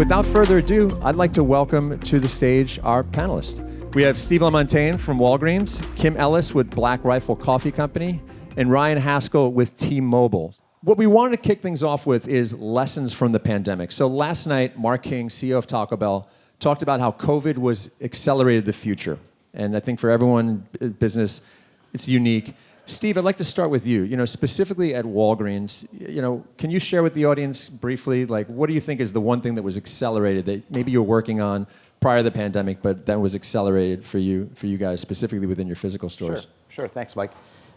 without further ado, I'd like to welcome to the stage our panelists. We have Steve Lamontagne from Walgreens, Kim Ellis with Black Rifle Coffee Company, and Ryan Haskell with T-Mobile. What we wanted to kick things off with is lessons from the pandemic. So last night, Mark King, CEO of Taco Bell, talked about how COVID was accelerated the future. And I think for everyone in business, it's unique. Steve, I'd like to start with you. Specifically at Walgreens, can you share with the audience briefly, what do you think is the one thing that was accelerated that maybe you were working on prior to the pandemic, but that was accelerated for you guys, specifically within your physical stores? Sure. Thanks, Mike.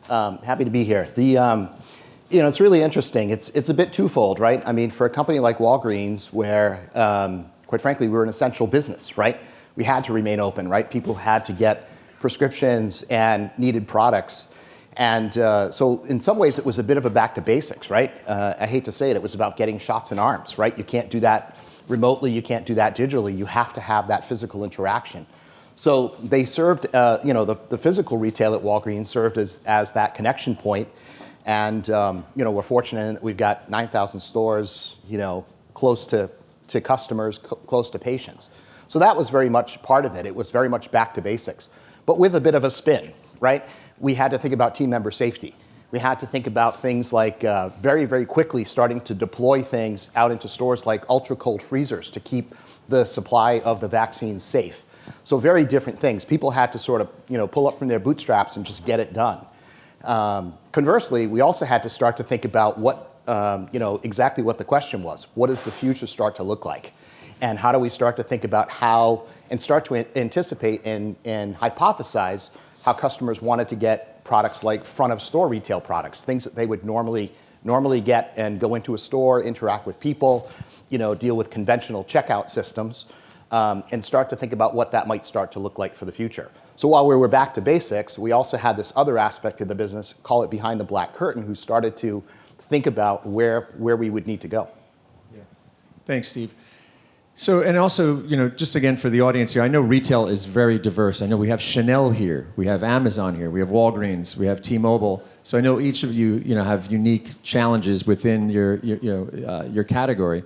Happy to be here. It's really interesting. It's a bit twofold, right? I mean, for a company like Walgreens, where, quite frankly, we're an essential business, right? We had to remain open, right? People had to get prescriptions and needed products. And so in some ways, it was a bit of a back to basics, right? I hate to say it, it was about getting shots in arms, right? You can't do that remotely, you can't do that digitally, you have to have that physical interaction. So they served, the physical retail at Walgreens served as that connection point. And we're fortunate in that we've got 9,000 stores, close to customers, close to patients. So that was very much part of it. It was very much back to basics, but with a bit of a spin, right? We had to think about team member safety. We had to think about things like very, very quickly starting to deploy things out into stores like ultra cold freezers to keep the supply of the vaccines safe. So very different things. People had to sort of, pull up from their bootstraps and just get it done. Conversely, we also had to start to think about what, exactly what the question was. What does the future start to look like? And how do we start to think about how, and start to anticipate and hypothesize how customers wanted to get products like front of store retail products, things that they would normally get and go into a store, interact with people, deal with conventional checkout systems, and start to think about what that might start to look like for the future. So while we were back to basics, we also had this other aspect of the business, call it behind the black curtain, who started to think about where we would need to go. Yeah. Thanks, Steve. So, and also, just again for the audience here, I know retail is very diverse. I know we have Chanel here, we have Amazon here, we have Walgreens, we have T-Mobile. So I know each of you, have unique challenges within your category.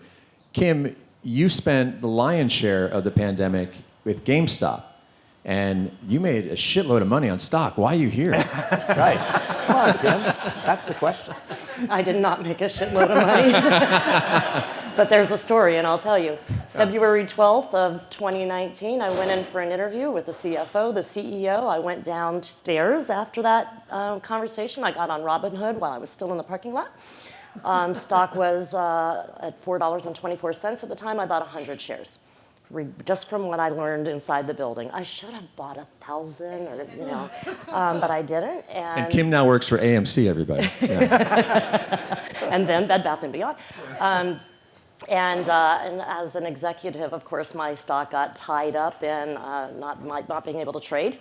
Kim, you spent the lion's share of the pandemic with GameStop, and you made a shitload of money on stock. Why are you here? Right. Come on, Kim. That's the question. I did not make a shitload of money. But there's a story, and I'll tell you. February 12th of 2019, I went in for an interview with the CFO, the CEO. I went downstairs after that conversation. I got on Robinhood while I was still in the parking lot. Stock was at $4.24 at the time. I bought 100 shares. Just from what I learned inside the building. I should have bought 1,000 or, but I didn't. And Kim now works for AMC, everybody. Yeah. And then Bed Bath & Beyond. And as an executive, of course, my stock got tied up in not being able to trade.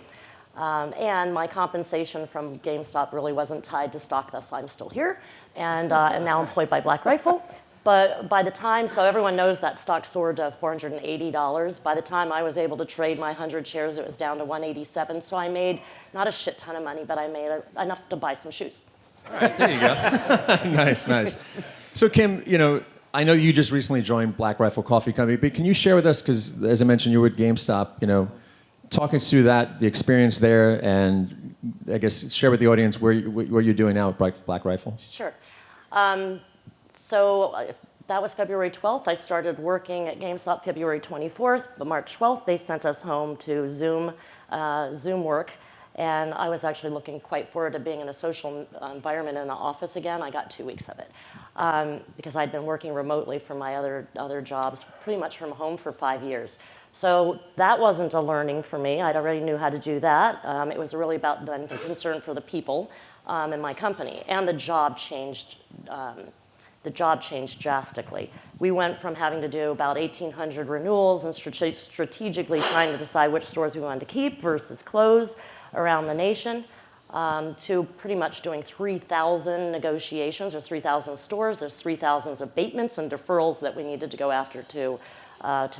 And my compensation from GameStop really wasn't tied to stock, thus I'm still here, and now employed by Black Rifle. But by the time, so everyone knows that stock soared to $480. By the time I was able to trade my 100 shares, it was down to $187. So I made not a shit ton of money, but I made enough to buy some shoes. All right, there you go. Nice. So Kim, I know you just recently joined Black Rifle Coffee Company, but can you share with us, because as I mentioned, you were at GameStop, talk us through that, the experience there, and I guess share with the audience what you're doing now at Black Rifle. Sure. So that was February 12th. I started working at GameStop February 24th. But March 12th, they sent us home to Zoom work. And I was actually looking quite forward to being in a social environment in the office again. I got 2 weeks of it because I'd been working remotely from my other jobs, pretty much from home for 5 years. So that wasn't a learning for me. I already knew how to do that. It was really about the concern for the people in my company. And the job changed. The job changed drastically. We went from having to do about 1,800 renewals and strategically trying to decide which stores we wanted to keep versus close around the nation, to pretty much doing 3,000 negotiations or 3,000 stores. There's 3,000 abatements and deferrals that we needed to go after to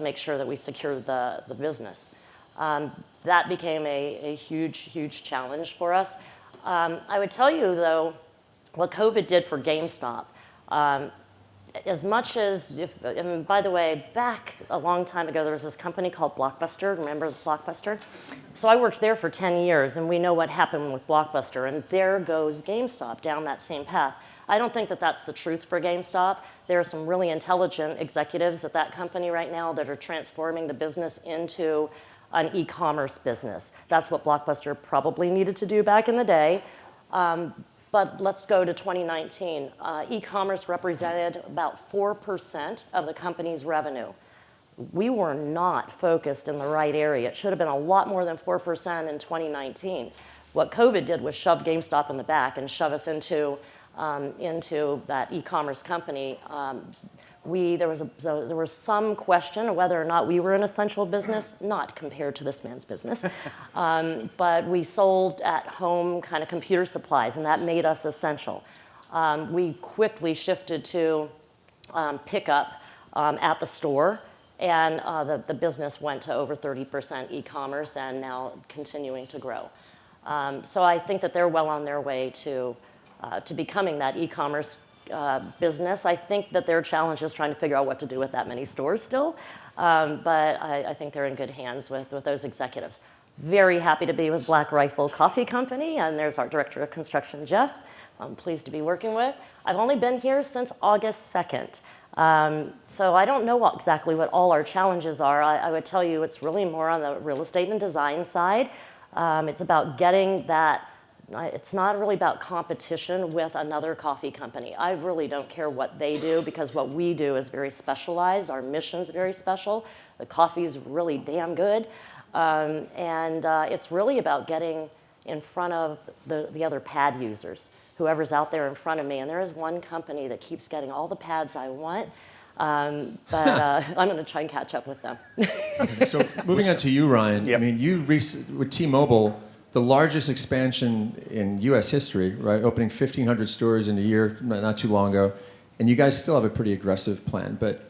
make sure that we secured the business. That became a huge challenge for us. I would tell you, though, what COVID did for GameStop, as much as, and by the way, back a long time ago, there was this company called Blockbuster. Remember Blockbuster? So I worked there for 10 years, and we know what happened with Blockbuster, and there goes GameStop down that same path. I don't think that that's the truth for GameStop. There are some really intelligent executives at that company right now that are transforming the business into an e-commerce business. That's what Blockbuster probably needed to do back in the day. But let's go to 2019. E-commerce represented about 4% of the company's revenue. We were not focused in the right area. It should have been a lot more than 4% in 2019. What COVID did was shove GameStop in the back and shove us into that e-commerce company. There was some question of whether or not we were an essential business, not compared to this man's business. But we sold at-home kind of computer supplies, and that made us essential. We quickly shifted to pickup at the store, and the business went to over 30% e-commerce and now continuing to grow. So I think that they're well on their way to becoming that e-commerce business. I think that their challenge is trying to figure out what to do with that many stores still, but I think they're in good hands with those executives. Very happy to be with Black Rifle Coffee Company, and there's our Director of Construction, Jeff. I'm pleased to be working with. I've only been here since August 2nd, so I don't know exactly what all our challenges are. I would tell you it's really more on the real estate and design side. It's about getting that. It's not really about competition with another coffee company. I really don't care what they do because what we do is very specialized. Our mission's very special. The coffee's really damn good. And it's really about getting in front of the other pad users, whoever's out there in front of me. And there is one company that keeps getting all the pads I want. I'm going to try and catch up with them. Okay, so moving on to you, Ryan. Yep. I mean, you with T-Mobile, the largest expansion in U.S. history, right? Opening 1,500 stores in a year not too long ago, and you guys still have a pretty aggressive plan. But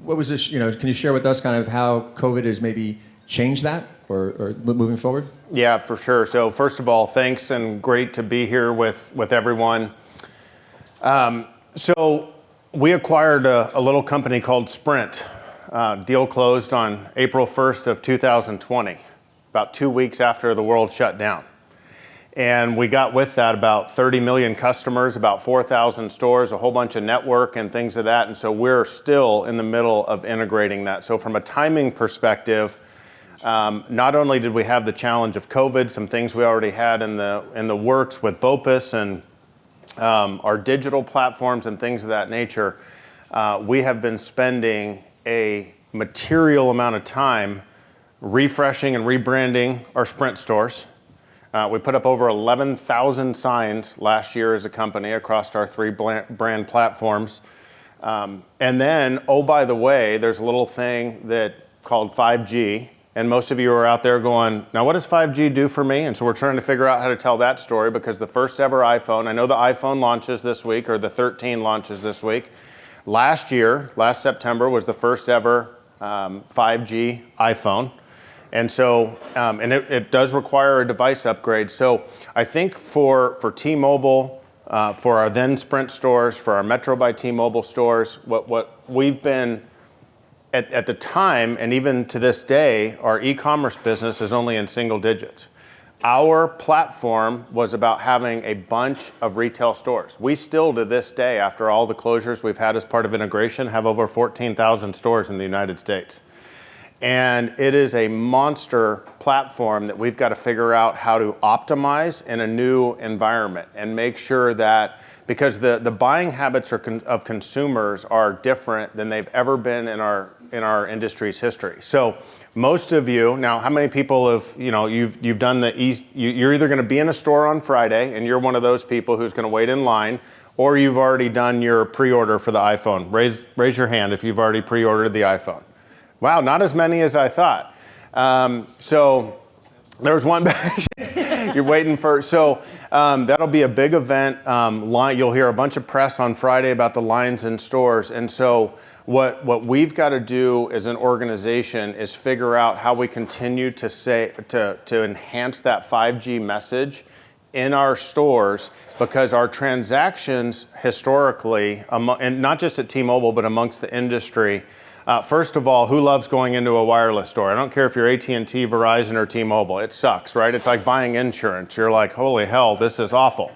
what was this? Can you share with us kind of how COVID has maybe changed that, or moving forward? Yeah, for sure. So first of all, thanks, and great to be here with everyone. So we acquired a little company called Sprint. Deal closed on April 1st of 2020. About 2 weeks after the world shut down. And we got with that about 30 million customers, about 4,000 stores, a whole bunch of network and things of that. And so we're still in the middle of integrating that. So from a timing perspective, not only did we have the challenge of COVID, some things we already had in the works with BOPUS and our digital platforms and things of that nature, we have been spending a material amount of time refreshing and rebranding our Sprint stores. We put up over 11,000 signs last year as a company across our 3 brand platforms. And then, oh, by the way, there's a little thing called 5G. And most of you are out there going, now what does 5G do for me? And so we're trying to figure out how to tell that story because the first ever iPhone, I know the iPhone launches this week, or the 13 launches this week. Last September, was the first ever 5G iPhone. And so, it does require a device upgrade. So I think for T-Mobile, for our then Sprint stores, for our Metro by T-Mobile stores, what we've been, at the time, and even to this day, our e-commerce business is only in single digits. Our platform was about having a bunch of retail stores. We still, to this day, after all the closures we've had as part of integration, have over 14,000 stores in the United States. And it is a monster platform that we've got to figure out how to optimize in a new environment and make sure that, because the buying habits of consumers are different than they've ever been in our industry's history. So most of you, now how many people have, you've done you're either going to be in a store on Friday and you're one of those people who's going to wait in line, or you've already done your pre-order for the iPhone. Raise your hand if you've already pre-ordered the iPhone. Wow, not as many as I thought. So there was one batch you're waiting for. So that'll be a big event. You'll hear a bunch of press on Friday about the lines in stores. And so what we've got to do as an organization is figure out how we continue to enhance that 5G message in our stores because our transactions historically, and not just at T-Mobile, but amongst the industry, first of all, who loves going into a wireless store? I don't care if you're AT&T, Verizon, or T-Mobile. It sucks, right? It's like buying insurance. You're like, holy hell, this is awful.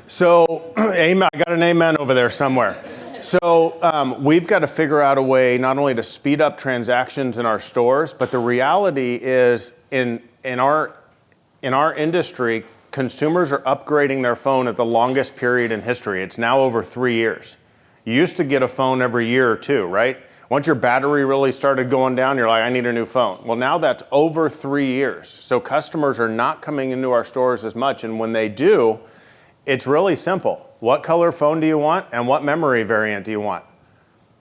So, amen, I got an amen over there somewhere. So we've got to figure out a way not only to speed up transactions in our stores, but the reality is in our industry, consumers are upgrading their phone at the longest period in history. It's now over 3 years. You used to get a phone every year or two, right? Once your battery really started going down, you're like, I need a new phone. Well, now that's over 3 years. So customers are not coming into our stores as much. And when they do, it's really simple. What color phone do you want and what memory variant do you want?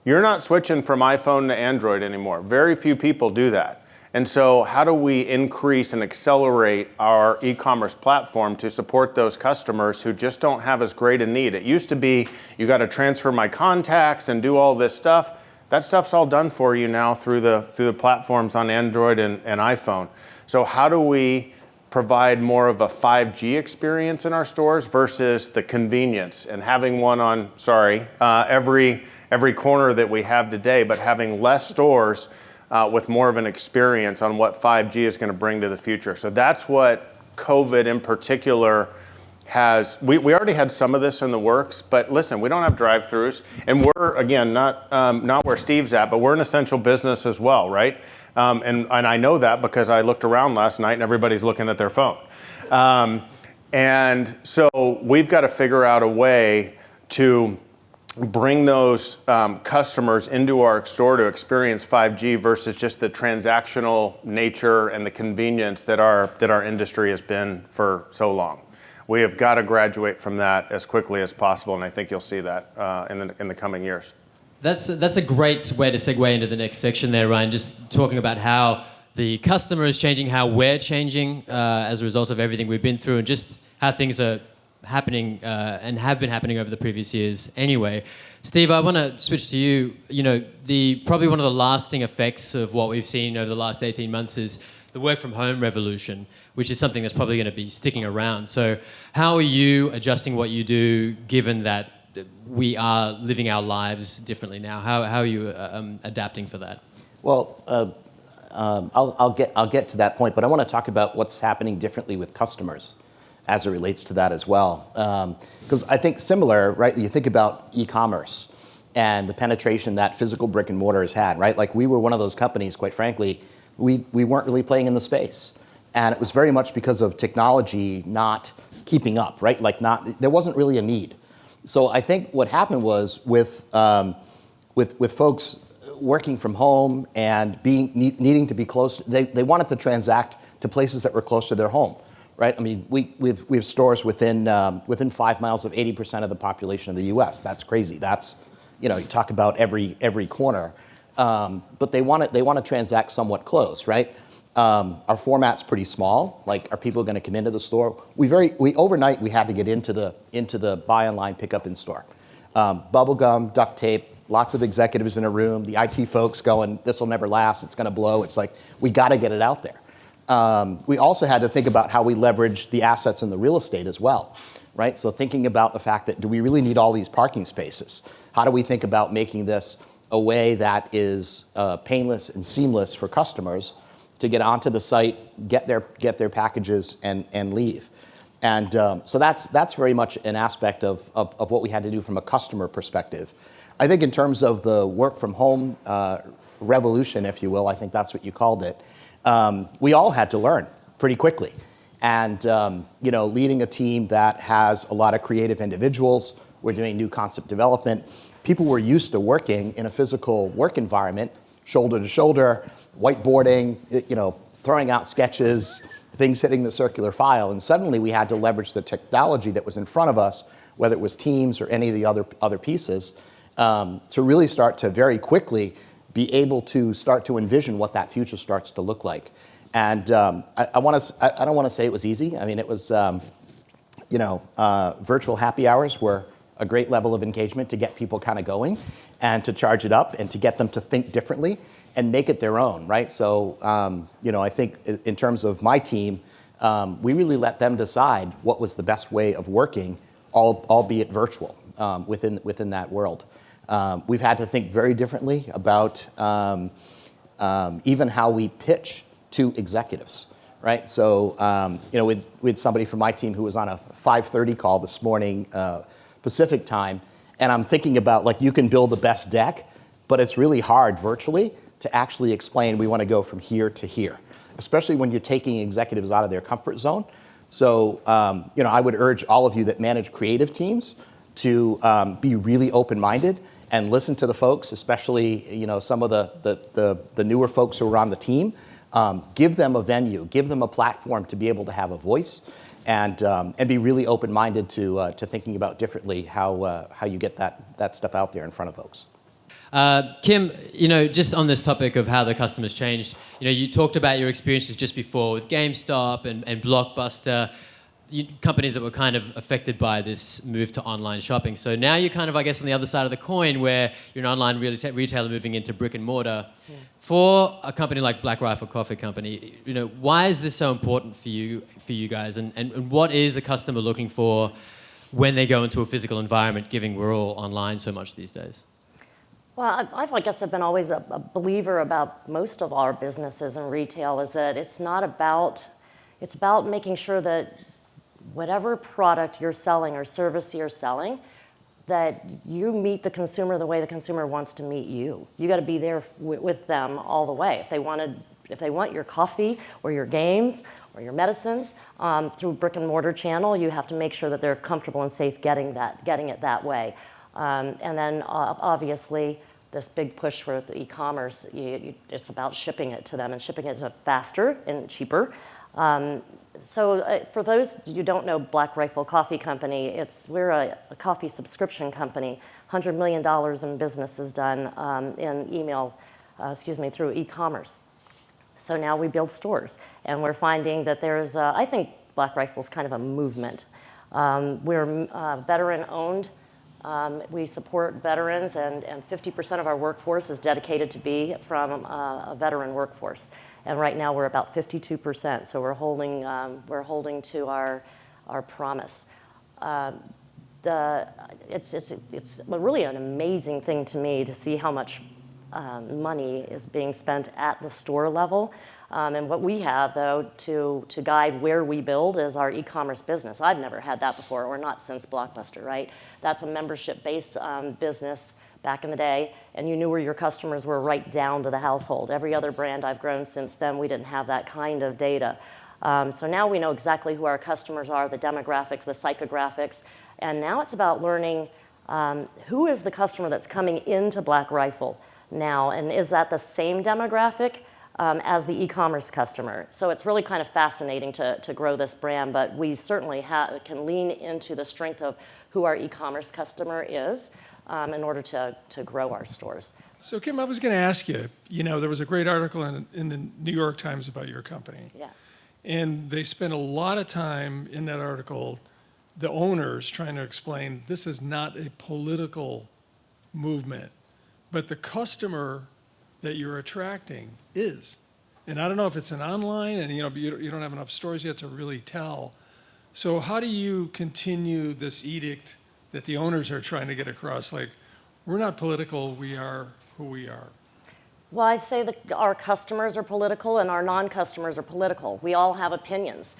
You're not switching from iPhone to Android anymore. Very few people do that. And so how do we increase and accelerate our e-commerce platform to support those customers who just don't have as great a need? It used to be, you got to transfer my contacts and do all this stuff. That stuff's all done for you now through the platforms on Android and iPhone. So how do we provide more of a 5G experience in our stores versus the convenience and having one on, every corner that we have today, but having less stores with more of an experience on what 5G is going to bring to the future. So that's what COVID in particular has. We already had some of this in the works, but listen, we don't have drive-throughs, and we're, again, not where Steve's at, but we're an essential business as well, right? And I know that because I looked around last night and everybody's looking at their phone. And so we've got to figure out a way to bring those customers into our store to experience 5G versus just the transactional nature and the convenience that our industry has been for so long. We have got to graduate from that as quickly as possible, and I think you'll see that in the coming years. That's a great way to segue into the next section there, Ryan, just talking about how the customer is changing, how we're changing as a result of everything we've been through, and just how things are happening and have been happening over the previous years anyway. Steve, I want to switch to you. You know, probably one of the lasting effects of what we've seen over the last 18 months is the work from home revolution, which is something that's probably going to be sticking around. So how are you adjusting what you do given that we are living our lives differently now? How are you adapting for that? Well, I'll get to that point, but I want to talk about what's happening differently with customers as it relates to that as well. Because I think similar, right? You think about e-commerce and the penetration that physical brick and mortar has had, right? Like we were one of those companies, quite frankly, we weren't really playing in the space. And it was very much because of technology not keeping up, right? Like there wasn't really a need. So I think what happened was with folks working from home and needing to be close, they wanted to transact to places that were close to their home, right? I mean, we have stores within 5 miles of 80% of the population of the U.S. That's crazy. That's, you talk about every corner, but they want to transact somewhat close, right? Our format's pretty small. Like, are people going to come into the store? Overnight we had to get into the buy online, pick up in store. Bubble gum, duct tape, lots of executives in a room. The IT folks going, this will never last. It's going to blow. It's like we got to get it out there. We also had to think about how we leverage the assets in the real estate as well, right? So thinking about the fact that do we really need all these parking spaces? How do we think about making this a way that is painless and seamless for customers to get onto the site, get their packages, and leave. And so that's very much an aspect of what we had to do from a customer perspective. I think in terms of the work from home revolution, if you will, I think that's what you called it, we all had to learn pretty quickly. And leading a team that has a lot of creative individuals, we're doing new concept development. People were used to working in a physical work environment, shoulder to shoulder, whiteboarding, throwing out sketches, things hitting the circular file. And suddenly we had to leverage the technology that was in front of us, whether it was Teams or any of the other pieces, to really start to very quickly be able to start to envision what that future starts to look like. And I don't want to say it was easy. I mean, it was, virtual happy hours were a great level of engagement to get people kind of going and to charge it up and to get them to think differently and make it their own, right? So, I think in terms of my team, we really let them decide what was the best way of working, albeit virtual, within that world. We've had to think very differently about even how we pitch to executives, right? So, we had somebody from my team who was on a 5:30 call this morning, Pacific time, and I'm thinking about, like, you can build the best deck, but it's really hard virtually to actually explain we want to go from here to here, especially when you're taking executives out of their comfort zone. So, I would urge all of you that manage creative teams to be really open-minded and listen to the folks, especially some of the newer folks who are on the team. Give them a venue, give them a platform to be able to have a voice, and be really open-minded to thinking about differently how you get that stuff out there in front of folks. Kim, just on this topic of how the customer's changed, you talked about your experiences just before with GameStop and Blockbuster, companies that were kind of affected by this move to online shopping. So now you're kind of, I guess, on the other side of the coin where you're an online retailer moving into brick and mortar. Yeah. For a company like Black Rifle Coffee Company, why is this so important for you guys? And what is a customer looking for when they go into a physical environment, given we're all online so much these days? Well, I guess I've been always a believer about most of our businesses in retail is that it's about making sure that whatever product you're selling or service you're selling, that you meet the consumer the way the consumer wants to meet you. You got to be there with them all the way. If they want your coffee or your games or your medicines through brick and mortar channel, you have to make sure that they're comfortable and safe getting it that way. And then obviously this big push for the e-commerce, it's about shipping it to them and shipping it faster and cheaper. So for those you don't know Black Rifle Coffee Company, we're a coffee subscription company. $100 million in business is done through e-commerce. So now we build stores, and we're finding that there's, I think Black Rifle's kind of a movement. We're veteran-owned. We support veterans, and 50% of our workforce is dedicated to be from a veteran workforce. And right now we're about 52%, so we're holding to our promise. It's really an amazing thing to me to see how much money is being spent at the store level. And what we have, though, to guide where we build is our e-commerce business. I've never had that before, or not since Blockbuster, right? That's a membership-based business back in the day, and you knew where your customers were right down to the household. Every other brand I've grown since then, we didn't have that kind of data. So now we know exactly who our customers are, the demographics, the psychographics, and now it's about learning who is the customer that's coming into Black Rifle now, and is that the same demographic as the e-commerce customer? So it's really kind of fascinating to grow this brand, but we certainly can lean into the strength of who our e-commerce customer is in order to grow our stores. So Kim, I was going to ask you, there was a great article in the New York Times about your company. Yeah. And they spent a lot of time in that article, the owners trying to explain this is not a political movement, but the customer that you're attracting is. And I don't know if it's an online, and you don't have enough stores yet to really tell. So how do you continue this edict that the owners are trying to get across? Like, we're not political, we are who we are. Well, I'd say that our customers are political and our non-customers are political. We all have opinions.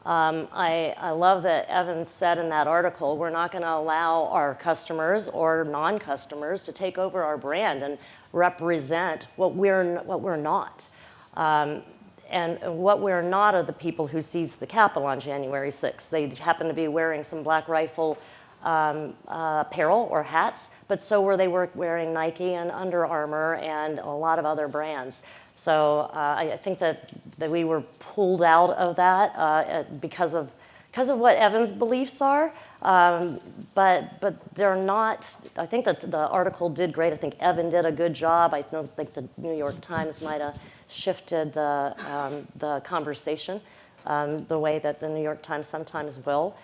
I love that Evan said in that article, we're not going to allow our customers or non-customers to take over our brand and represent what we're not. And what we're not are the people who seized the Capitol on January 6th. They happen to be wearing some Black Rifle apparel or hats, but so were they wearing Nike and Under Armour and a lot of other brands. So I think that we were pulled out of that because of what Evan's beliefs are, but they're not. I think that the article did great. I think Evan did a good job. I don't think the New York Times might have shifted the conversation the way that the New York Times sometimes will.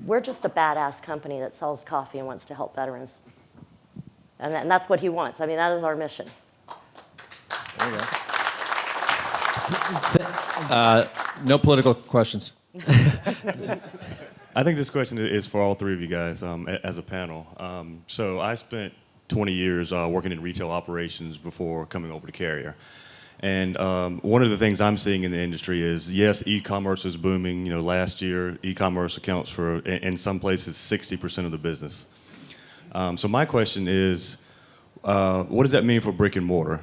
We're just a badass company that sells coffee and wants to help veterans. And that's what he wants. I mean, that is our mission. There you go. No political questions. I think this question is for all three of you guys as a panel. So I spent 20 years working in retail operations before coming over to Carrier. And one of the things I'm seeing in the industry is, yes, e-commerce is booming. You know, last year, e-commerce accounts for, in some places, 60% of the business. So my question is, what does that mean for brick and mortar?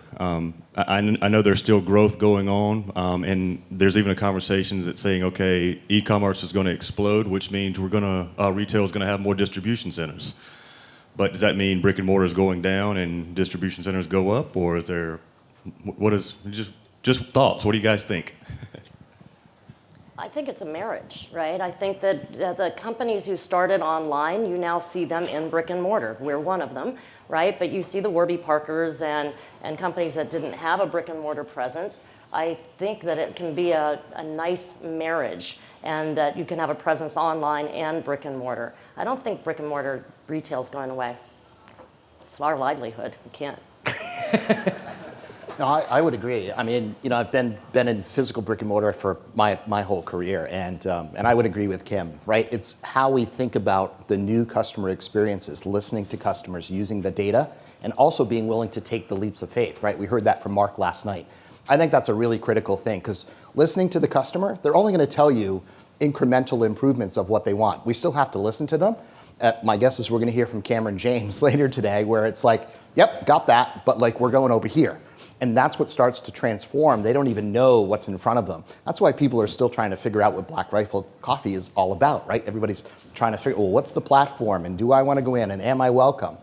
I know there's still growth going on, and there's even a conversation that's saying, okay, e-commerce is going to explode, which means retail is going to have more distribution centers. But does that mean brick and mortar is going down and distribution centers go up, or is there, just thoughts? What do you guys think? I think it's a marriage, right? I think that the companies who started online, you now see them in brick and mortar. We're one of them, right? But you see the Warby Parkers and companies that didn't have a brick and mortar presence. I think that it can be a nice marriage, and that you can have a presence online and brick and mortar. I don't think brick and mortar retail is going away. It's our livelihood. You can't. No, I would agree. I mean, you know, I've been in physical brick and mortar for my whole career, and I would agree with Kim, right? It's how we think about the new customer experiences, listening to customers, using the data, and also being willing to take the leaps of faith, right? We heard that from Mark last night. I think that's a really critical thing, because listening to the customer, they're only going to tell you incremental improvements of what they want. We still have to listen to them. My guess is we're going to hear from Cameron James later today, where it's like, yep, got that, but like we're going over here. And that's what starts to transform. They don't even know what's in front of them. That's why people are still trying to figure out what Black Rifle Coffee is all about, right? Everybody's trying to figure, well, what's the platform, and do I want to go in, and am I welcome?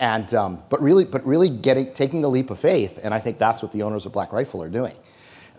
And but really taking the leap of faith, and I think that's what the owners of Black Rifle are doing.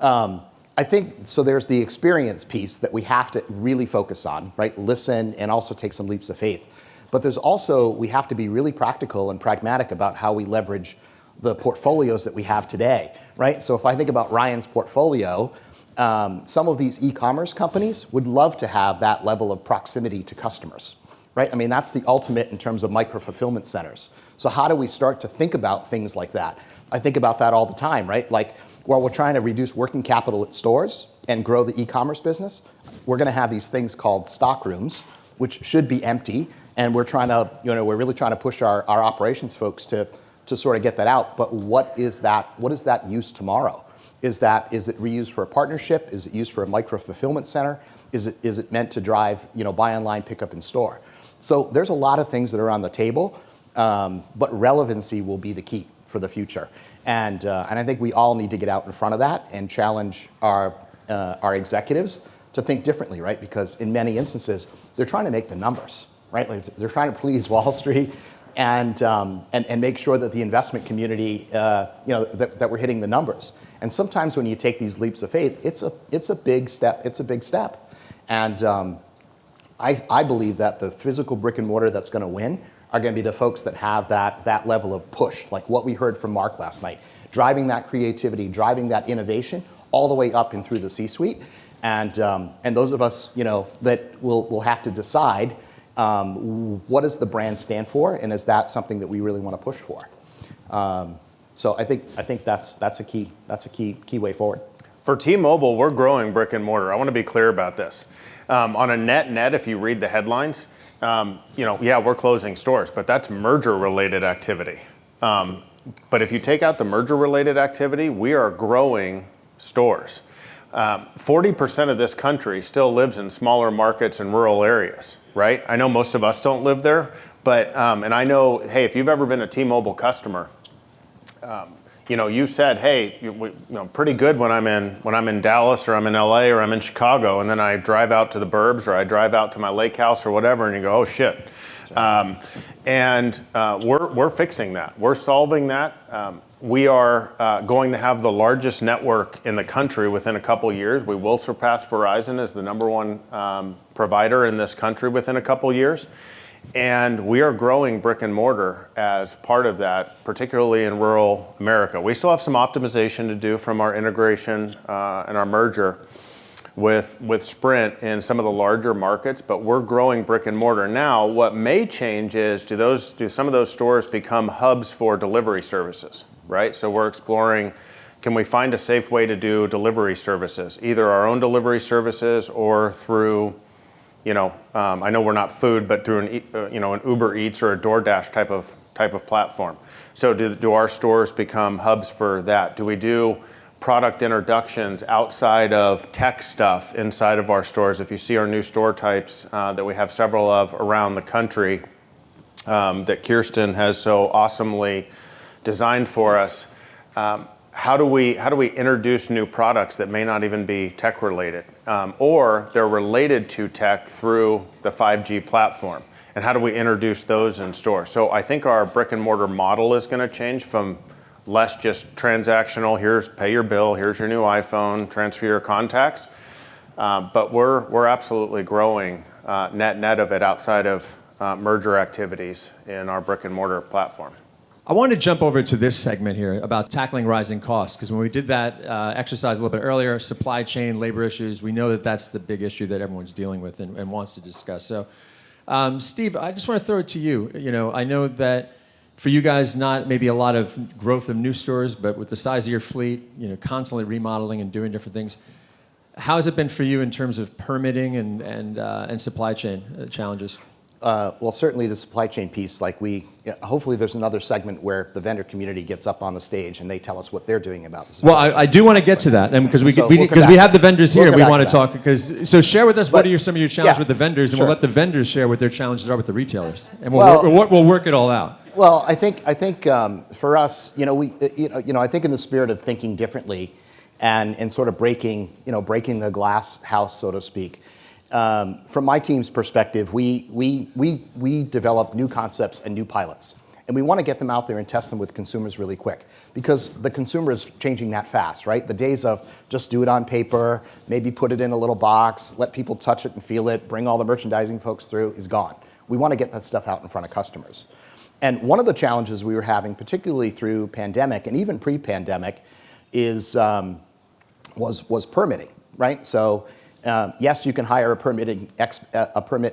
I think so. There's the experience piece that we have to really focus on, right? Listen and also take some leaps of faith. But there's also, we have to be really practical and pragmatic about how we leverage the portfolios that we have today, right? So if I think about Ryan's portfolio, some of these e-commerce companies would love to have that level of proximity to customers, right? I mean, that's the ultimate in terms of micro-fulfillment centers. So how do we start to think about things like that? I think about that all the time, right? Like, while we're trying to reduce working capital at stores and grow the e-commerce business, we're gonna have these things called stock rooms, which should be empty, and we're really trying to push our operations folks to sort of get that out. But what is that use tomorrow? Is it reused for a partnership? Is it used for a micro fulfillment center? Is it meant to drive, buy online, pick up in store? So there's a lot of things that are on the table, but relevancy will be the key for the future. And I think we all need to get out in front of that and challenge our executives to think differently, right? Because in many instances, they're trying to make the numbers, right? Like, they're trying to please Wall Street and make sure that the investment community, that we're hitting the numbers. And sometimes when you take these leaps of faith, it's a big step. It's a big step. And I believe that the physical brick and mortar that's going to win are going to be the folks that have that level of push, like what we heard from Mark last night, driving that creativity, driving that innovation all the way up and through the C-suite. And those of us, that will have to decide what does the brand stand for, and is that something that we really want to push for? So I think that's a key way forward. For T-Mobile, we're growing brick and mortar. I want to be clear about this. On a net, if you read the headlines, we're closing stores, but that's merger-related activity. But if you take out the merger-related activity, we are growing stores. 40% of this country still lives in smaller markets and rural areas, right? I know most of us don't live there, but and I know, hey, if you've ever been a T-Mobile customer, you said, hey, pretty good when I'm in Dallas, or I'm in LA, or I'm in Chicago, and then I drive out to the burbs, or I drive out to my lake house or whatever, and you go, oh shit. We're fixing that. We're solving that. We are going to have the largest network in the country within a couple years. We will surpass Verizon as the #1 provider in this country within a couple years. And we are growing brick and mortar as part of that, particularly in rural America. We still have some optimization to do from our integration and our merger with Sprint in some of the larger markets, but we're growing brick and mortar. Now, what may change is, do some of those stores become hubs for delivery services, right? So we're exploring, can we find a safe way to do delivery services, either our own delivery services or through, I know we're not food, but through an Uber Eats or a DoorDash type of platform. So do our stores become hubs for that? Do we do product introductions outside of tech stuff inside of our stores? If you see our new store types that we have several of around the country that Kirsten has so awesomely designed for us, how do we introduce new products that may not even be tech related, or they're related to tech through the 5G platform? And how do we introduce those in store? So I think our brick and mortar model is going to change from less just transactional, here's pay your bill, here's your new iPhone, transfer your contacts. But we're absolutely growing net of it outside of merger activities in our brick and mortar platform. I wanted to jump over to this segment here about tackling rising costs, because when we did that exercise a little bit earlier, supply chain, labor issues, we know that that's the big issue that everyone's dealing with and wants to discuss. So, Steve, I just want to throw it to you. I know that for you guys, not maybe a lot of growth of new stores, but with the size of your fleet, constantly remodeling and doing different things. How has it been for you in terms of permitting and supply chain challenges? Well, certainly the supply chain piece, hopefully there's another segment where the vendor community gets up on the stage and they tell us what they're doing about the supply chain. I do want to get to that, because we have the vendors here, and we want to talk. So share with us what are some of your challenges with the vendors, and we'll let the vendors share what their challenges are with the retailers, and we'll work it all out. Well, I think for us, I think in the spirit of thinking differently, and sort of breaking the glass house, so to speak. From my team's perspective, we develop new concepts and new pilots, and we want to get them out there and test them with consumers really quick, because the consumer is changing that fast, right? The days of just do it on paper, maybe put it in a little box, let people touch it and feel it, bring all the merchandising folks through is gone. We want to get that stuff out in front of customers. And one of the challenges we were having, particularly through pandemic and even pre-pandemic, was permitting, right? So yes, you can hire a permit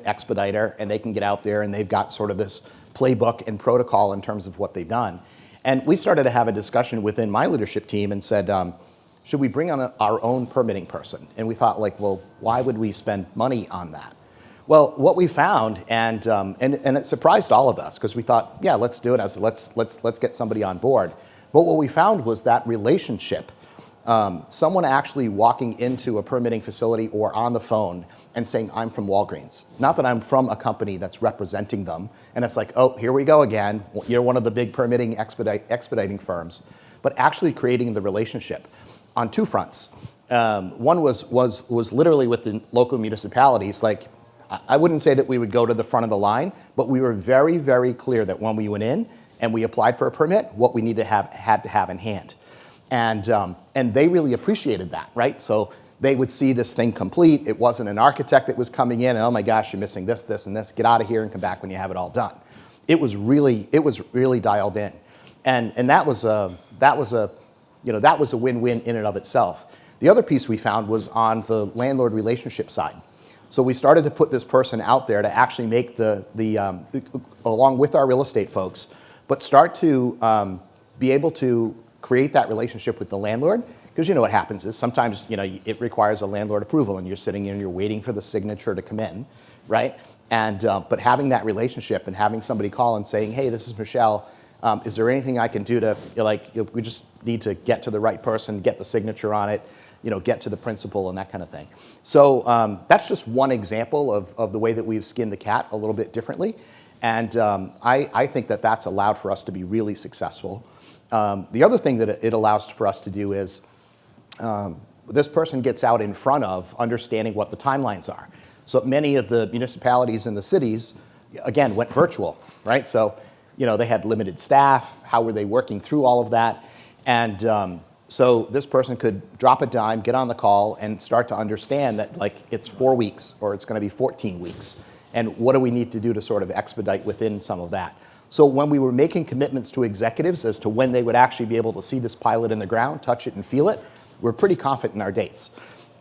expediter, and they can get out there and they've got sort of this playbook and protocol in terms of what they've done. And we started to have a discussion within my leadership team and said, should we bring on our own permitting person? And we thought, well, why would we spend money on that? Well, what we found, and it surprised all of us, because we thought, yeah, let's do it. Let's get somebody on board. But what we found was that relationship. Someone actually walking into a permitting facility or on the phone and saying, I'm from Walgreens. Not that I'm from a company that's representing them. And it's like, oh, here we go again. You're one of the big permitting expediting firms. But actually creating the relationship on two fronts. One was literally with the local municipalities. Like, I wouldn't say that we would go to the front of the line, but we were very, very clear that when we went in and we applied for a permit, what we had to have in hand. And they really appreciated that, right? So they would see this thing complete. It wasn't an architect that was coming in and, oh my gosh, you're missing this, this, and this. Get out of here and come back when you have it all done. It was really dialed in, and that was a win-win in and of itself. The other piece we found was on the landlord relationship side. So we started to put this person out there to actually make along with our real estate folks, but start to be able to create that relationship with the landlord, because what happens is sometimes it requires a landlord approval, and you're sitting in and you're waiting for the signature to come in, right? And but having that relationship and having somebody call and saying, hey, this is Michelle, is there anything I can do to we just need to get to the right person, get the signature on it, get to the principal and that kind of thing. So that's just one example of the way that we've skinned the cat a little bit differently, and I think that's allowed for us to be really successful. The other thing that it allows for us to do is this person gets out in front of understanding what the timelines are. So many of the municipalities in the cities, again, went virtual, right? So, they had limited staff. How were they working through all of that? And so this person could drop a dime, get on the call, and start to understand that, it's 4 weeks or it's going to be 14 weeks. And what do we need to do to sort of expedite within some of that? So when we were making commitments to executives as to when they would actually be able to see this pilot in the ground, touch it and feel it, we're pretty confident in our dates.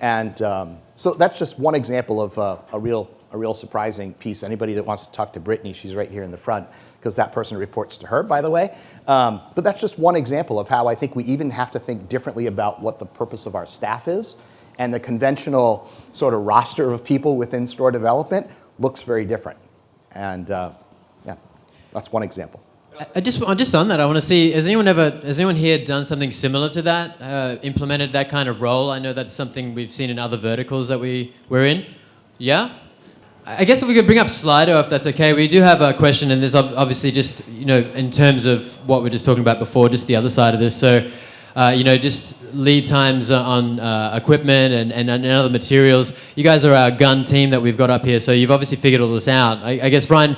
And so that's just one example of a real a real surprising piece. Anybody that wants to talk to Brittany, she's right here in the front, because that person reports to her, by the way. But that's just one example of how I think we even have to think differently about what the purpose of our staff is. And the conventional sort of roster of people within store development looks very different. And yeah, that's one example. Just on that, I want to see, has anyone here done something similar to that, implemented that kind of role? I know that's something we've seen in other verticals that we're in. Yeah? I guess if we could bring up Slido, if that's okay. We do have a question, and there's obviously just, in terms of what we were just talking about before, just the other side of this. So, just lead times on equipment and other materials. You guys are our gun team that we've got up here, so you've obviously figured all this out. I guess, Ryan,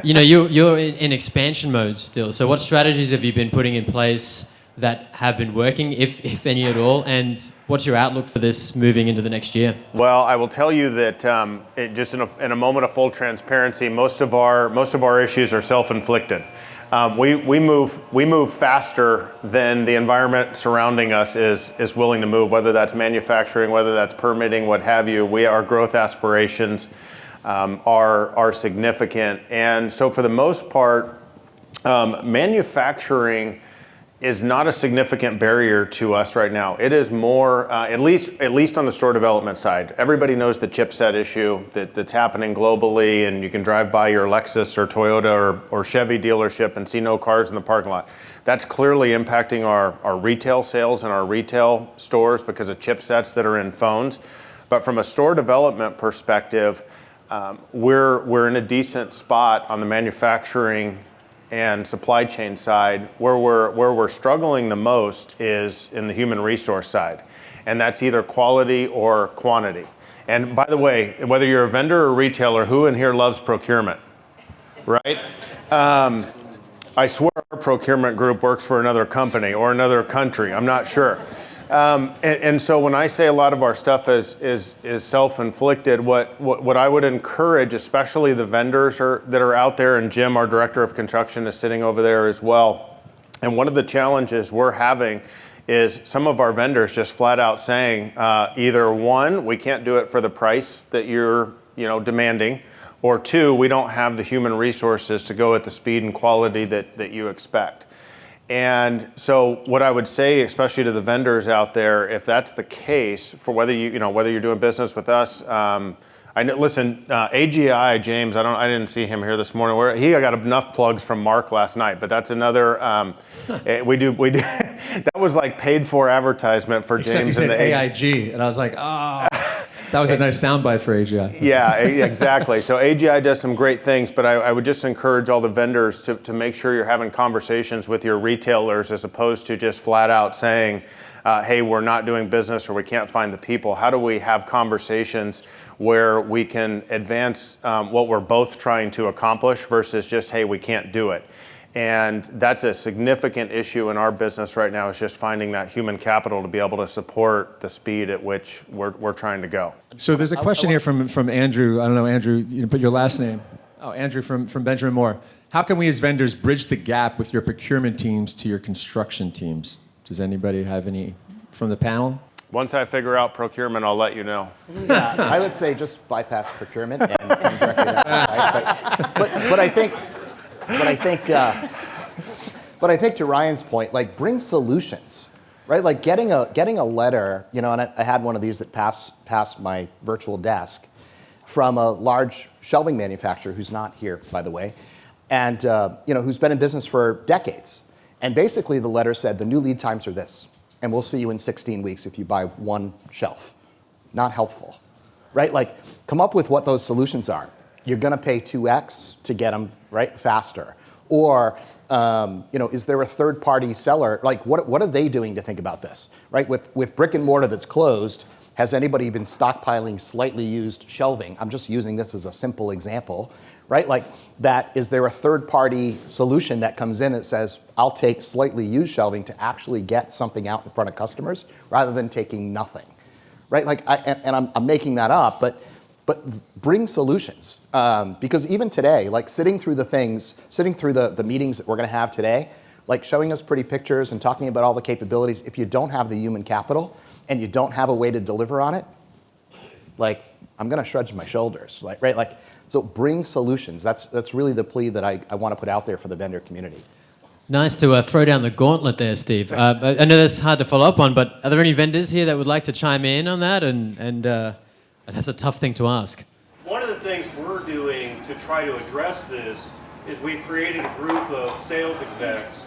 you're in expansion mode still. So what strategies have you been putting in place that have been working, if any at all, and what's your outlook for this moving into the next year? Well, I will tell you that just in a moment of full transparency, most of our issues are self-inflicted. We move faster than the environment surrounding us is willing to move, whether that's manufacturing, whether that's permitting, what have you. Our growth aspirations are significant, and so for the most part, manufacturing is not a significant barrier to us right now. It is more, at least on the store development side. Everybody knows the chipset issue that's happening globally, and you can drive by your Lexus or Toyota or Chevy dealership and see no cars in the parking lot. That's clearly impacting our retail sales and our retail stores because of chipsets that are in phones. But from a store development perspective, we're in a decent spot on the manufacturing and supply chain side. Where we're struggling the most is in the human resource side, and that's either quality or quantity. And by the way, whether you're a vendor or retailer, who in here loves procurement, right? I swear our procurement group works for another company or another country, I'm not sure. And so when I say a lot of our stuff is self-inflicted, what I would encourage, especially the vendors that are out there, and Jim, our director of construction, is sitting over there as well. And one of the challenges we're having is some of our vendors just flat out saying, either one, we can't do it for the price that you're demanding, or two, we don't have the human resources to go at the speed and quality that you expect. And so what I would say, especially to the vendors out there, if that's the case, for whether you're doing business with us, AGI, James, I didn't see him here this morning. I got enough plugs from Mark last night, but that's another, we do, that was like paid for advertisement for Except James. Except you said AIG, and I was like, that was a nice soundbite for AGI. Yeah, exactly. So AGI does some great things, but I would just encourage all the vendors to make sure you're having conversations with your retailers as opposed to just flat out saying, hey, we're not doing business or we can't find the people. How do we have conversations where we can advance what we're both trying to accomplish versus just, hey, we can't do it? And that's a significant issue in our business right now, is just finding that human capital to be able to support the speed at which we're trying to go. So there's a question here from Andrew. I don't know, Andrew, you put your last name. Oh, Andrew from Benjamin Moore. How can we as vendors bridge the gap with your procurement teams to your construction teams? Does anybody have any from the panel? Once I figure out procurement, I'll let you know. Yeah, I would say just bypass procurement and come directly to that side. But I think to Ryan's point, like, bring solutions, right? Like getting a letter, and I had one of these that passed my virtual desk from a large shelving manufacturer who's not here, by the way, and who's been in business for decades. And basically the letter said, the new lead times are this, and we'll see you in 16 weeks if you buy one shelf. Not helpful, right? Like, come up with what those solutions are. You're going to pay 2x to get them right faster, or is there a third-party seller? Like, what are they doing to think about this, right? With brick and mortar that's closed, has anybody been stockpiling slightly used shelving? I'm just using this as a simple example, right? Like, that, is there a third-party solution that comes in that says, I'll take slightly used shelving to actually get something out in front of customers rather than taking nothing, right? Like, I'm making that up, but bring solutions, because even today, like sitting through the meetings that we're going to have today, like showing us pretty pictures and talking about all the capabilities, if you don't have the human capital and you don't have a way to deliver on it, like I'm going to shrug my shoulders, like, right? Like, so bring solutions. That's really the plea that I want to put out there for the vendor community. Nice to throw down the gauntlet there, Steve. I know that's hard to follow up on, but are there any vendors here that would like to chime in on that? And that's a tough thing to ask. One of the things we're doing to try to address this is we've created a group of sales execs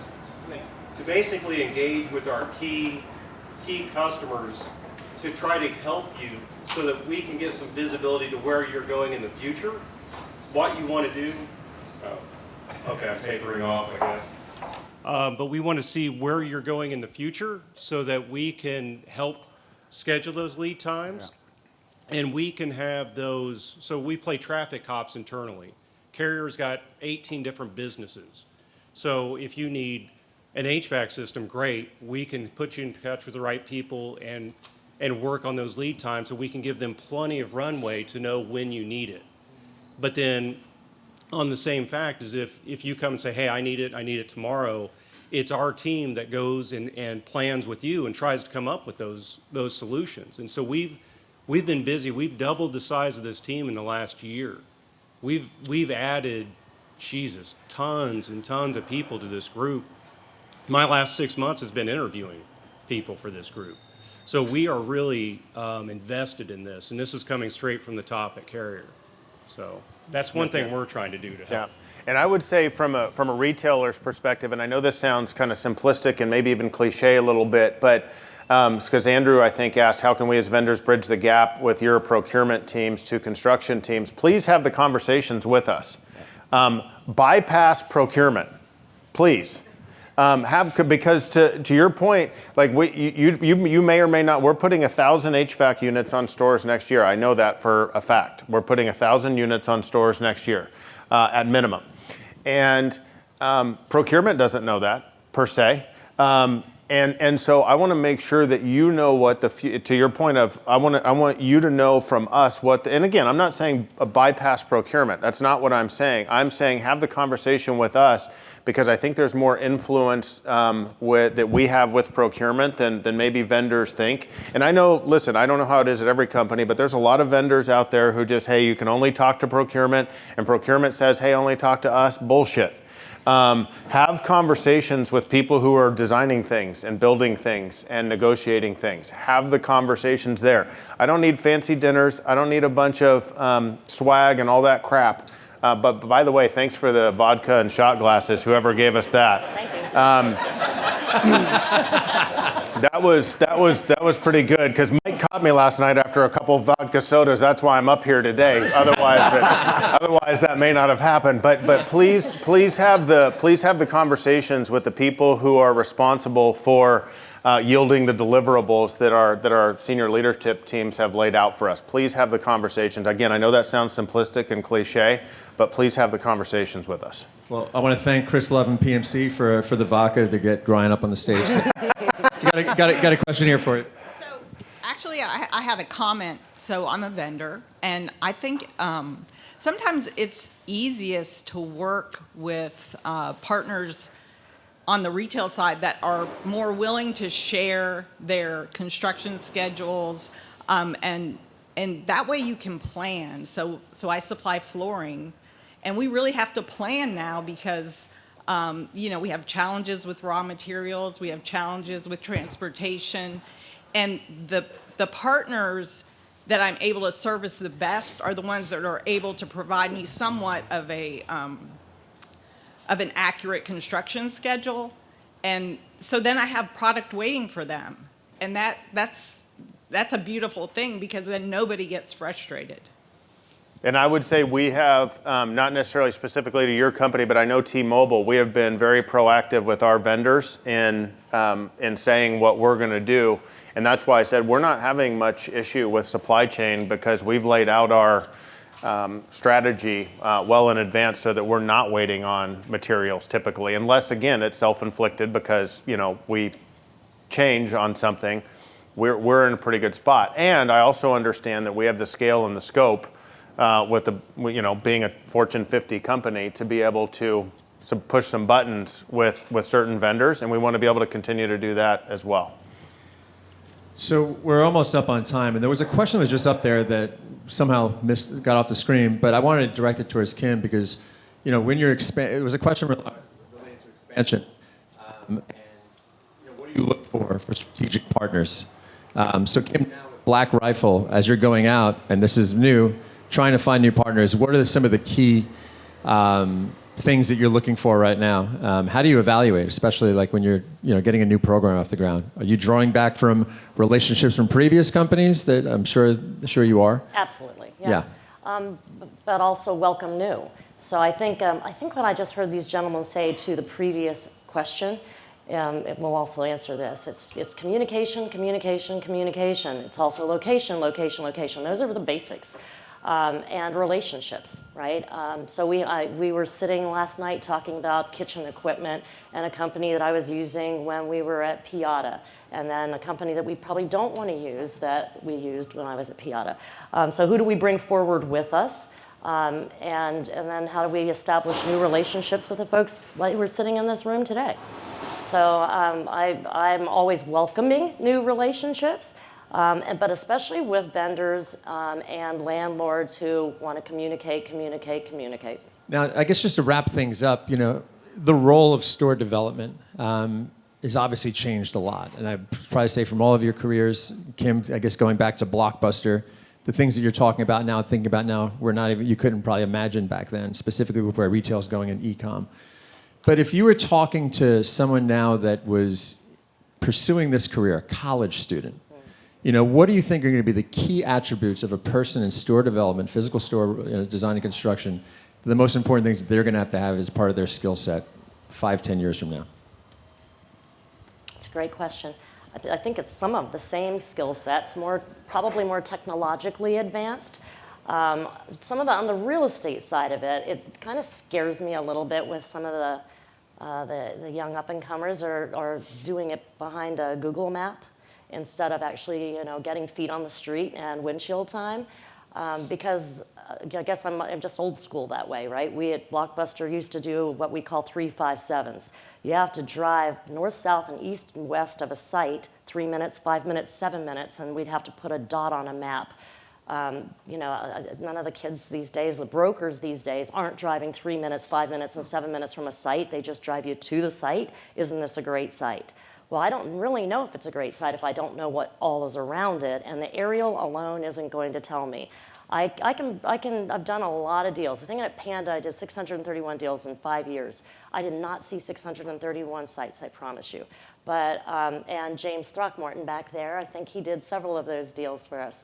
to basically engage with our key customers to try to help you so that we can get some visibility to where you're going in the future, what you want to do. Oh, okay, I'm tapering off, I guess. But we want to see where you're going in the future so that we can help schedule those lead times. Yeah. And we can have those, so we play traffic cops internally. Carrier's got 18 different businesses. So if you need an HVAC system, great. We can put you in touch with the right people and work on those lead times so we can give them plenty of runway to know when you need it. But then on the same fact is if you come and say, hey, I need it tomorrow, it's our team that goes and plans with you and tries to come up with those solutions. And so we've been busy. We've doubled the size of this team in the last year. We've added, Jesus, tons and tons of people to this group. My last 6 months has been interviewing people for this group. So we are really invested in this, and this is coming straight from the top at Carrier. So that's one thing we're trying to do to help. Yeah. And I would say from a retailer's perspective, and I know this sounds kind of simplistic and maybe even cliche a little bit, but because Andrew, I think, asked how can we as vendors bridge the gap with your procurement teams to construction teams, please have the conversations with us. Bypass procurement, please. Because to your point, like you may or may not, we're putting 1,000 HVAC units on stores next year. I know that for a fact. We're putting 1,000 units on stores next year at minimum. And procurement doesn't know that per se. And so I want to make sure that you know what to your point of, I want you to know from us and again, I'm not saying a bypass procurement. That's not what I'm saying. I'm saying have the conversation with us because I think there's more influence that we have with procurement than maybe vendors think. And I know, listen, I don't know how it is at every company, but there's a lot of vendors out there who just, hey, you can only talk to procurement, and procurement says, hey, only talk to us. Bullshit. Have conversations with people who are designing things and building things and negotiating things. Have the conversations there. I don't need fancy dinners. I don't need a bunch of swag and all that crap. But by the way, thanks for the vodka and shot glasses, whoever gave us that. Thank you. That was pretty good because Mike caught me last night after a couple of vodka sodas. That's why I'm up here today. Otherwise that may not have happened. But please have the conversations with the people who are responsible for yielding the deliverables that our senior leadership teams have laid out for us. Please have the conversations. Again, I know that sounds simplistic and cliche, but please have the conversations with us. Well, I want to thank Chris Love and PMC for the vodka to get Ryan up on the stage. got a question here for you. So actually, I have a comment. So I'm a vendor, and I think sometimes it's easiest to work with partners on the retail side that are more willing to share their construction schedules, and that way you can plan. So I supply flooring, and we really have to plan now because we have challenges with raw materials, we have challenges with transportation, and the partners that I'm able to service the best are the ones that are able to provide me somewhat of an accurate construction schedule, and so then I have product waiting for them, and that's a beautiful thing because then nobody gets frustrated. And I would say we have, not necessarily specifically to your company, but I know T-Mobile, we have been very proactive with our vendors in saying what we're going to do, and that's why I said we're not having much issue with supply chain because we've laid out our strategy well in advance so that we're not waiting on materials typically, unless again it's self-inflicted because we change on something. We're in a pretty good spot, and I also understand that we have the scale and the scope with being a Fortune 50 company to be able to push some buttons with certain vendors, and we want to be able to continue to do that as well. So we're almost up on time, and there was a question that was just up there that somehow got off the screen, but I wanted to direct it towards Kim because, when you're it was a question related to expansion, and what do you look for strategic partners? So Kim, now with Black Rifle, as you're going out, and this is new, trying to find new partners, what are some of the key things that you're looking for right now? How do you evaluate, especially like when you're getting a new program off the ground? Are you drawing back from relationships from previous companies that I'm sure you are? Absolutely, yeah. But also welcome new. So I think what I just heard these gentlemen say to the previous question, it will also answer this. It's communication, communication, communication. It's also location, location, location. Those are the basics. And relationships, right? So we were sitting last night talking about kitchen equipment and a company that I was using when we were at Piata, and then a company that we probably don't want to use that we used when I was at Piata. So who do we bring forward with us? And then how do we establish new relationships with the folks like who are sitting in this room today? So I'm always welcoming new relationships. But especially with vendors and landlords who want to communicate. Now, I guess just to wrap things up, the role of store development has obviously changed a lot. And I'd probably say from all of your careers, Kim, I guess going back to Blockbuster, the things that you're talking about now, thinking about now, you couldn't probably imagine back then, specifically with where retail is going in e-com. But if you were talking to someone now that was pursuing this career, a college student, what do you think are going to be the key attributes of a person in store development, physical store design and construction, the most important things that they're going to have as part of their skill set 5-10 years from now? It's a great question. I think it's some of the same skill sets, probably more technologically advanced. Some of on the real estate side of it, it kind of scares me a little bit with some of the young up-and-comers are doing it behind a Google map instead of actually, getting feet on the street and windshield time, because I guess I'm just old school that way, right? We at Blockbuster used to do what we call 3-5-7s. You have to drive north, south, and east and west of a site 3 minutes, 5 minutes, 7 minutes, and we'd have to put a dot on a map. None of the kids these days, the brokers these days, aren't driving 3 minutes, 5 minutes, and 7 minutes from a site. They just drive you to the site. Isn't this a great site? Well, I don't really know if it's a great site if I don't know what all is around it, and the aerial alone isn't going to tell me. I've done a lot of deals. I think at Panda I did 631 deals in 5 years. I did not see 631 sites, I promise you. But, and James Throckmorton back there, I think he did several of those deals for us.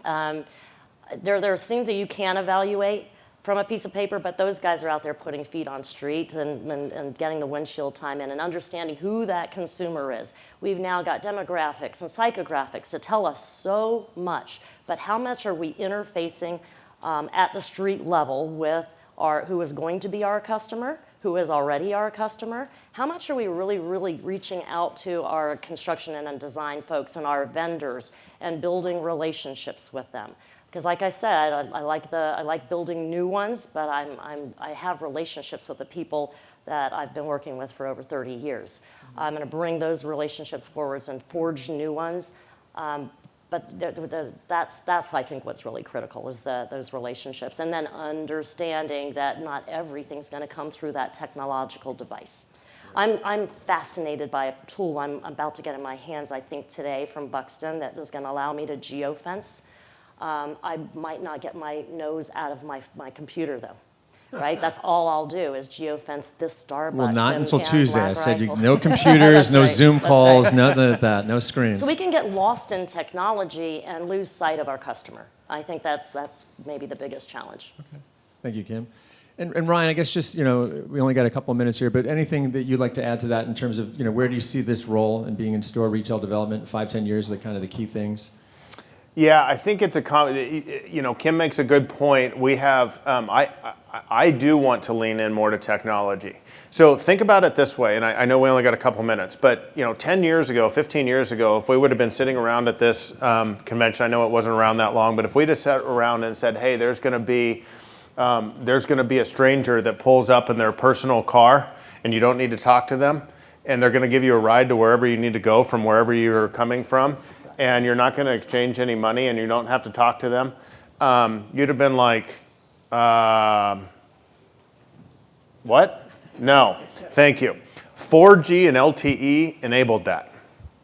There are things that you can evaluate from a piece of paper, but those guys are out there putting feet on streets and getting the windshield time in and understanding who that consumer is. We've now got demographics and psychographics to tell us so much, but how much are we interfacing at the street level with who is going to be our customer, who is already our customer? How much are we really reaching out to our construction and design folks and our vendors and building relationships with them? Because like I said, I like building new ones, but I have relationships with the people that I've been working with for over 30 years. I'm going to bring those relationships forwards and forge new ones. But that's I think what's really critical is those relationships, and then understanding that not everything's going to come through that technological device. I'm fascinated by a tool I'm about to get in my hands, I think today from Buxton, that is going to allow me to geofence. I might not get my nose out of my computer though. Right? That's all I'll do is geofence this Starbucks. Well, not until and Tuesday. Black I said Rifle. no computers, no right. Zoom That's calls, right. nothing like that, no screens. So we can get lost in technology and lose sight of our customer. I think that's maybe the biggest challenge. Okay. Thank you, Kim. And Ryan, I guess just, we only got a couple of minutes here, but anything that you'd like to add to that in terms of, where do you see this role in being in store retail development, 5-10 years, the kind of the key things? Yeah, I think it's Kim makes a good point. We have, I do want to lean in more to technology. So think about it this way, and I know we only got a couple minutes, but 10 years ago, 15 years ago, if we would have been sitting around at this convention, I know it wasn't around that long, but if we just sat around and said, hey, there's going to be a stranger that pulls up in their personal car and you don't need to talk to them, and they're going to give you a ride to wherever you need to go from wherever you're coming from, and you're not going to exchange any money, and you don't have to talk to them, you'd have been like, what? No, thank you. 4G and LTE enabled that,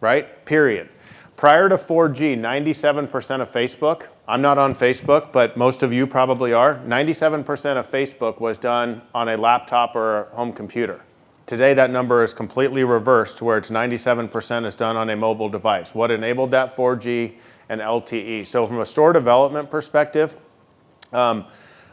right? Period. Prior to 4G, 97% of Facebook, I'm not on Facebook, but most of you probably are, 97% of Facebook was done on a laptop or a home computer. Today, that number is completely reversed, where it's 97% is done on a mobile device. What enabled that? 4G and LTE. So from a store development perspective,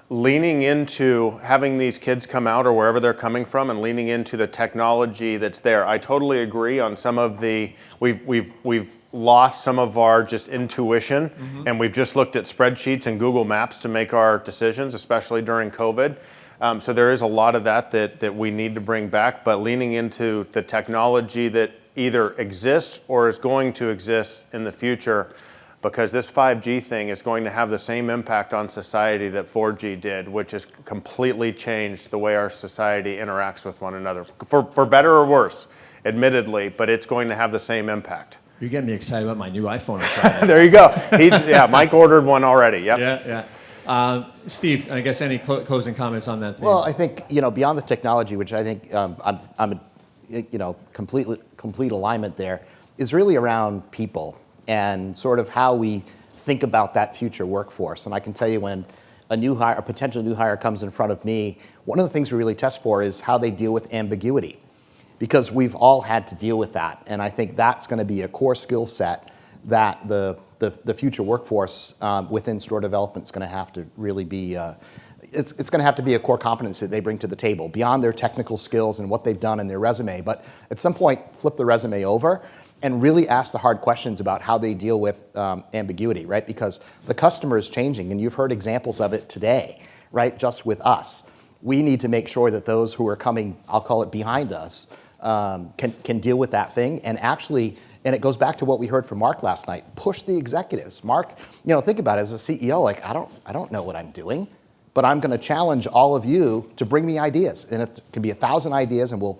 leaning into having these kids come out or wherever they're coming from and leaning into the technology that's there. I totally agree on some of the, we've lost some of our just intuition, and we've just looked at spreadsheets and Google Maps to make our decisions, especially during COVID. So there is a lot of that we need to bring back, but leaning into the technology that either exists or is going to exist in the future, because this 5G thing is going to have the same impact on society that 4G did, which has completely changed the way our society interacts with one another, for better or worse, admittedly, but it's going to have the same impact. You're getting me excited about my new iPhone. On Friday. There you go. Mike ordered one already. Yep. Yeah. Steve, I guess any closing comments on that thing? Well, I think, beyond the technology, which I think I'm complete alignment there, is really around people and sort of how we think about that future workforce. And I can tell you, when a potential new hire comes in front of me, one of the things we really test for is how they deal with ambiguity, because we've all had to deal with that. And I think that's going to be a core skill set that the future workforce within store development is going to have to really be, it's going to have to be a core competency that they bring to the table beyond their technical skills and what they've done in their resume. But at some point, flip the resume over and really ask the hard questions about how they deal with ambiguity, right? Because the customer is changing, and you've heard examples of it today, right? Just with us. We need to make sure that those who are coming, I'll call it behind us, can deal with that thing, and actually, and it goes back to what we heard from Mark last night, push the executives. Mark, think about it, as a CEO, like, I don't know what I'm doing, but I'm gonna challenge all of you to bring me ideas. And it can be 1,000 ideas, and we'll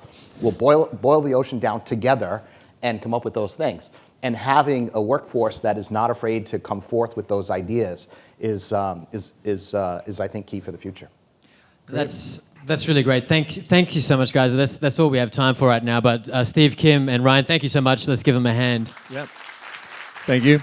boil the ocean down together and come up with those things. And having a workforce that is not afraid to come forth with those ideas is I think, key for the future. That's really great. Thank you so much, guys. That's all we have time for right now. But Steve, Kim, and Ryan, thank you so much. Let's give them a hand. Yep. Thank you.